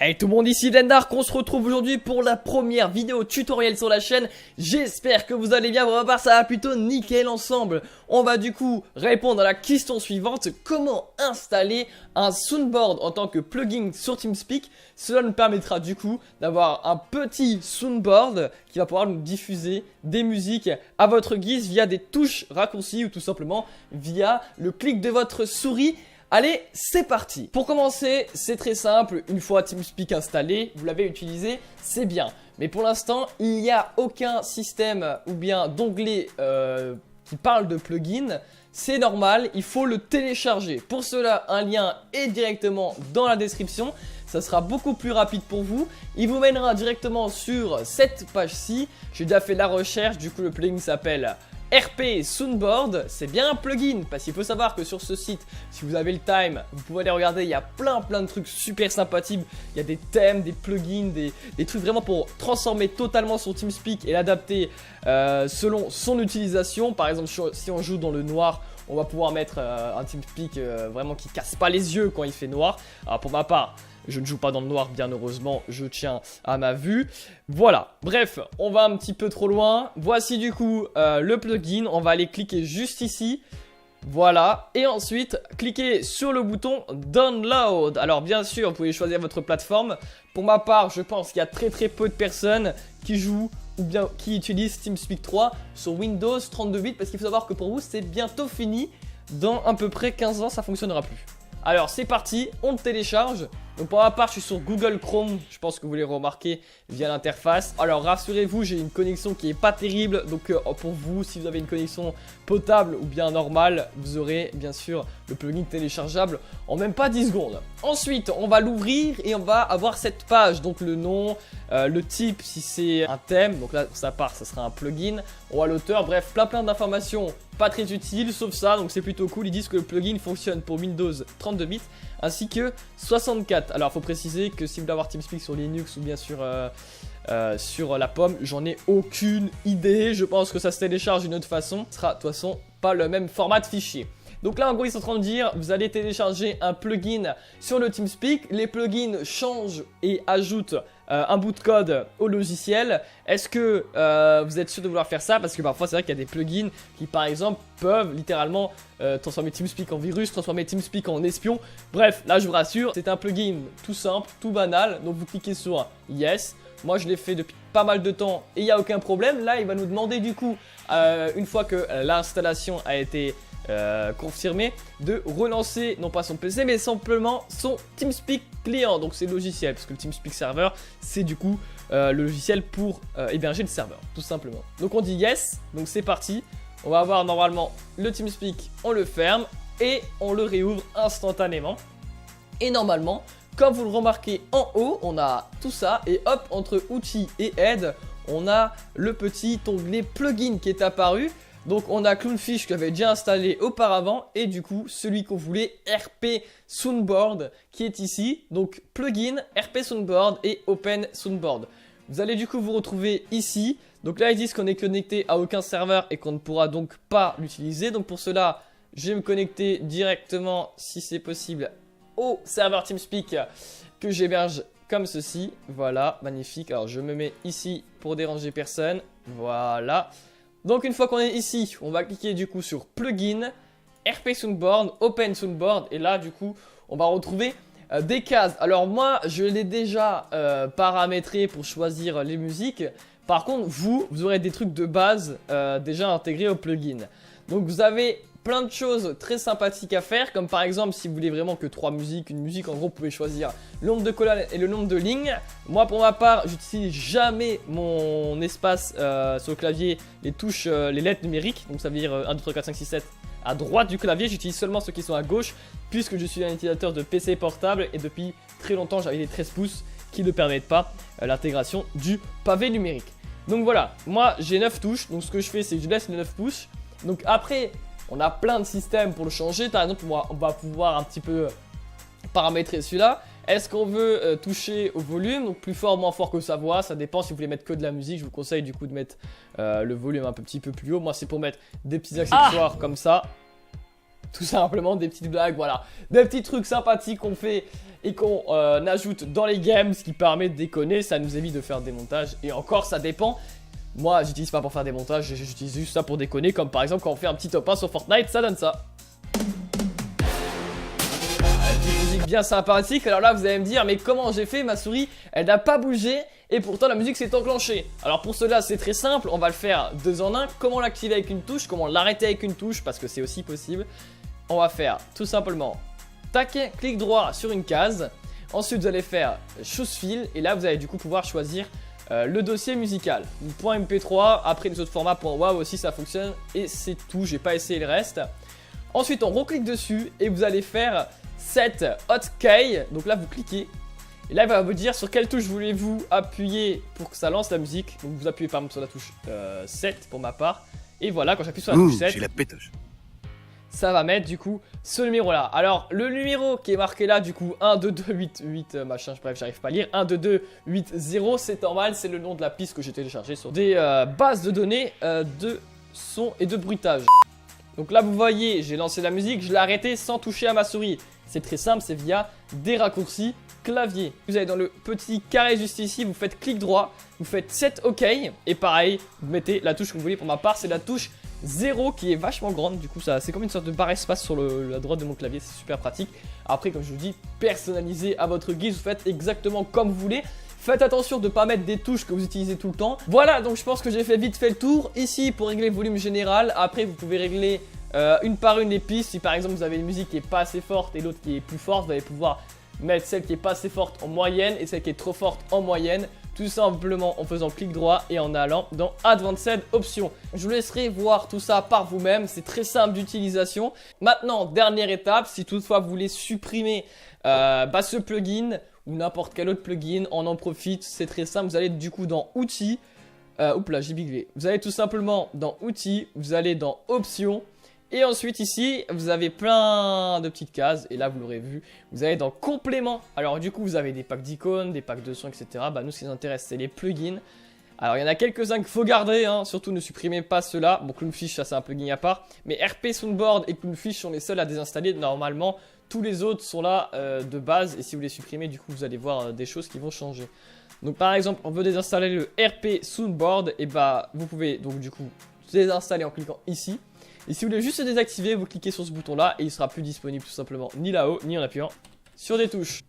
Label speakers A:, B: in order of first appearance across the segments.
A: Hey tout le monde, ici Dendark, on se retrouve aujourd'hui pour la première vidéo tutoriel sur la chaîne. J'espère que vous allez bien, pour ma part ça va plutôt nickel ensemble. On va du coup répondre à la question suivante: comment installer un soundboard en tant que plugin sur TeamSpeak? Cela nous permettra du coup d'avoir un petit soundboard qui va pouvoir nous diffuser des musiques à votre guise via des touches raccourcies ou tout simplement via le clic de votre souris. Allez, c'est parti. Pour commencer, c'est très simple. Une fois TeamSpeak installé, vous l'avez utilisé, c'est bien. Mais pour l'instant, il n'y a aucun système ou bien d'onglet qui parle de plugin. C'est normal, il faut le télécharger. Pour cela, un lien est directement dans la description. Ça sera beaucoup plus rapide pour vous. Il vous mènera directement sur cette page-ci. J'ai déjà fait la recherche, du coup le plugin s'appelle RP Soundboard. C'est bien un plugin parce qu'il faut savoir que sur ce site, si vous avez le time, vous pouvez aller regarder, il y a plein de trucs super sympathiques. Il y a des thèmes, des plugins, des trucs vraiment pour transformer totalement son TeamSpeak et l'adapter selon son utilisation. Par exemple, si on joue dans le noir, on va pouvoir mettre un TeamSpeak vraiment qui casse pas les yeux quand il fait noir. Alors pour ma part, je ne joue pas dans le noir, bien heureusement, je tiens à ma vue. Voilà, bref, on va un petit peu trop loin. Voici du coup le plugin, on va aller cliquer juste ici. Voilà, et ensuite, cliquez sur le bouton Download. Alors bien sûr, vous pouvez choisir votre plateforme. Pour ma part, je pense qu'il y a très peu de personnes qui jouent ou bien qui utilisent TeamSpeak 3 sur Windows 32 bits. Parce qu'il faut savoir que pour vous, c'est bientôt fini. Dans à peu près 15 ans, ça ne fonctionnera plus. Alors c'est parti, on le télécharge. Donc pour ma part je suis sur Google Chrome, je pense que vous l'avez remarqué via l'interface. Alors rassurez-vous, j'ai une connexion qui est pas terrible. Donc pour vous, si vous avez une connexion potable ou bien normale, vous aurez bien sûr le plugin téléchargeable en même pas 10 secondes. Ensuite on va l'ouvrir et on va avoir cette page. Donc le nom, le type si c'est un thème. Donc là pour sa part ça sera un plugin. On voit l'auteur, bref plein d'informations pas très utiles sauf ça. Donc c'est plutôt cool, ils disent que le plugin fonctionne pour Windows 32 bits ainsi que 64. Alors il faut préciser que si vous voulez avoir TeamSpeak sur Linux ou bien sur la pomme, j'en ai aucune idée. Je pense que ça se télécharge d'une autre façon. Ce sera de toute façon pas le même format de fichier. Donc là en gros ils sont en train de dire vous allez télécharger un plugin sur le TeamSpeak. Les plugins changent et ajoutent un bout de code au logiciel. Est-ce que vous êtes sûr de vouloir faire ça? Parce que parfois c'est vrai qu'il y a des plugins qui par exemple peuvent littéralement transformer TeamSpeak en virus, transformer TeamSpeak en espion. Bref, là je vous rassure, c'est un plugin tout simple, tout banal. Donc vous cliquez sur Yes. Moi je l'ai fait depuis pas mal de temps et il n'y a aucun problème. Là il va nous demander du coup, une fois que l'installation a été confirmé, de relancer non pas son PC mais simplement son TeamSpeak client. Donc c'est le logiciel, parce que le TeamSpeak serveur c'est du coup le logiciel pour héberger le serveur tout simplement. Donc on dit yes, donc c'est parti. On va avoir normalement le TeamSpeak, on le ferme et on le réouvre instantanément. Et normalement, comme vous le remarquez en haut, on a tout ça et hop, entre outils et aide, on a le petit onglet plugin qui est apparu. Donc on a Clownfish qui avait déjà installé auparavant et du coup celui qu'on voulait, RP Soundboard, qui est ici. Donc plugin, RP Soundboard et Open Soundboard. Vous allez du coup vous retrouver ici. Donc là ils disent qu'on est connecté à aucun serveur et qu'on ne pourra donc pas l'utiliser. Donc pour cela je vais me connecter directement si c'est possible au serveur TeamSpeak que j'héberge comme ceci. Voilà, magnifique. Alors je me mets ici pour déranger personne. Voilà. Donc une fois qu'on est ici, on va cliquer du coup sur Plugin, RP Soundboard, Open Soundboard. Et là du coup, on va retrouver des cases. Alors moi, je l'ai déjà paramétré pour choisir les musiques. Par contre, vous aurez des trucs de base déjà intégrés au plugin. Donc vous avez plein de choses très sympathiques à faire, comme par exemple si vous voulez vraiment que 3 musiques, une musique en gros vous pouvez choisir le nombre de colonnes et le nombre de lignes. Moi pour ma part j'utilise jamais mon espace sur le clavier, les touches, les lettres numériques, donc ça veut dire 1, 2, 3, 4, 5, 6, 7 à droite du clavier. J'utilise seulement ceux qui sont à gauche puisque je suis un utilisateur de PC portable et depuis très longtemps j'avais des 13 pouces qui ne permettent pas l'intégration du pavé numérique. Donc voilà, moi j'ai 9 touches, donc ce que je fais c'est que je laisse les 9 pouces. Donc après on a plein de systèmes pour le changer. Par exemple, moi, on va pouvoir un petit peu paramétrer celui-là. Est-ce qu'on veut toucher au volume? Donc plus fort, moins fort que sa voix. Ça dépend si vous voulez mettre que de la musique. Je vous conseille du coup de mettre le volume un petit peu plus haut. Moi, c'est pour mettre des petits accessoires comme ça. tout simplement des petites blagues, voilà. Des petits trucs sympathiques qu'on fait et qu'on ajoute dans les games, ce qui permet de déconner, ça nous évite de faire des montages. Et encore, ça dépend. Moi, j'utilise pas pour faire des montages, j'utilise juste ça pour déconner, comme par exemple quand on fait un petit top 1 sur Fortnite, ça donne ça. Petite musique bien sympathique. Alors là, vous allez me dire, mais comment j'ai fait? Ma souris, elle n'a pas bougé et pourtant la musique s'est enclenchée. Alors pour cela, c'est très simple, on va le faire 2 en 1. Comment l'activer avec une touche, comment l'arrêter avec une touche, parce que c'est aussi possible. On va faire tout simplement tac, clic droit sur une case. Ensuite, vous allez faire choose file et là, vous allez du coup pouvoir choisir le dossier musical. .mp3, après les autres formats .wav aussi ça fonctionne et c'est tout, j'ai pas essayé le reste. Ensuite, on reclique dessus et vous allez faire set hotkey. Donc là, vous cliquez et là, il va vous dire sur quelle touche voulez-vous appuyer pour que ça lance la musique. Donc vous appuyez par exemple sur la touche 7 pour ma part. Et voilà, quand j'appuie sur la touche 7,
B: j'ai la pétoche.
A: Ça va mettre du coup ce numéro là. Alors le numéro qui est marqué là du coup 1, 2, 2, 8, 8 machin, bref j'arrive pas à lire. 1, 2, 2, 8, 0 c'est normal, c'est le nom de la piste que j'ai téléchargée sur des bases de données de son et de bruitage. Donc là vous voyez j'ai lancé la musique, je l'ai arrêté sans toucher à ma souris. C'est très simple, c'est via des raccourcis clavier. Vous allez dans le petit carré juste ici, vous faites clic droit, vous faites set OK et pareil vous mettez la touche que vous voulez. Pour ma part c'est la touche 0 qui est vachement grande, du coup ça c'est comme une sorte de barre espace sur la droite de mon clavier, c'est super pratique. Après comme je vous dis, personnalisez à votre guise, vous faites exactement comme vous voulez. Faites attention de ne pas mettre des touches que vous utilisez tout le temps. Voilà, donc je pense que j'ai fait vite fait le tour. Ici pour régler le volume général, après vous pouvez régler une par une les pistes. Si par exemple vous avez une musique qui est pas assez forte et l'autre qui est plus forte, vous allez pouvoir mettre celle qui est pas assez forte en moyenne et celle qui est trop forte en moyenne. Tout simplement en faisant clic droit et en allant dans Advanced Options. Je vous laisserai voir tout ça par vous-même, c'est très simple d'utilisation. Maintenant, dernière étape, si toutefois vous voulez supprimer ce plugin ou n'importe quel autre plugin, on en profite, c'est très simple. Vous allez du coup dans Outils, oups là j'ai biglé. Vous allez tout simplement dans Outils, vous allez dans Options. Et ensuite ici, vous avez plein de petites cases. Et là, vous l'aurez vu, vous allez dans Compléments. Alors du coup, vous avez des packs d'icônes, des packs de sons, etc. Bah nous, ce qui nous intéresse, c'est les plugins. Alors il y en a quelques-uns qu'il faut garder, hein. Surtout ne supprimez pas ceux-là. Bon, Clownfish, ça c'est un plugin à part. Mais RP Soundboard et Clownfish sont les seuls à désinstaller. Normalement, tous les autres sont là de base. Et si vous les supprimez, du coup, vous allez voir des choses qui vont changer. Donc par exemple, on veut désinstaller le RP Soundboard. Et bah, vous pouvez donc du coup désinstaller en cliquant ici. Et si vous voulez juste se désactiver, vous cliquez sur ce bouton là et il sera plus disponible tout simplement ni là-haut ni en appuyant sur des touches.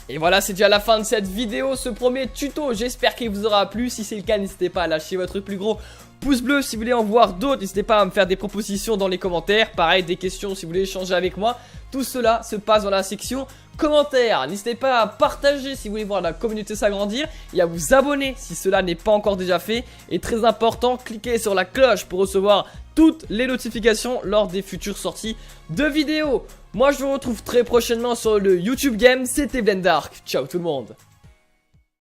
A: Et voilà, c'est déjà la fin de cette vidéo, ce premier tuto. J'espère qu'il vous aura plu. Si c'est le cas, n'hésitez pas à lâcher votre plus gros pouce bleu. Si vous voulez en voir d'autres, n'hésitez pas à me faire des propositions dans les commentaires. Pareil, des questions si vous voulez échanger avec moi. Tout cela se passe dans la section commentaires. N'hésitez pas à partager si vous voulez voir la communauté s'agrandir et à vous abonner si cela n'est pas encore déjà fait. Et très important, cliquez sur la cloche pour recevoir toutes les notifications lors des futures sorties de vidéos. Moi je vous retrouve très prochainement sur le YouTube Game, c'était Blendark. Ciao tout le monde.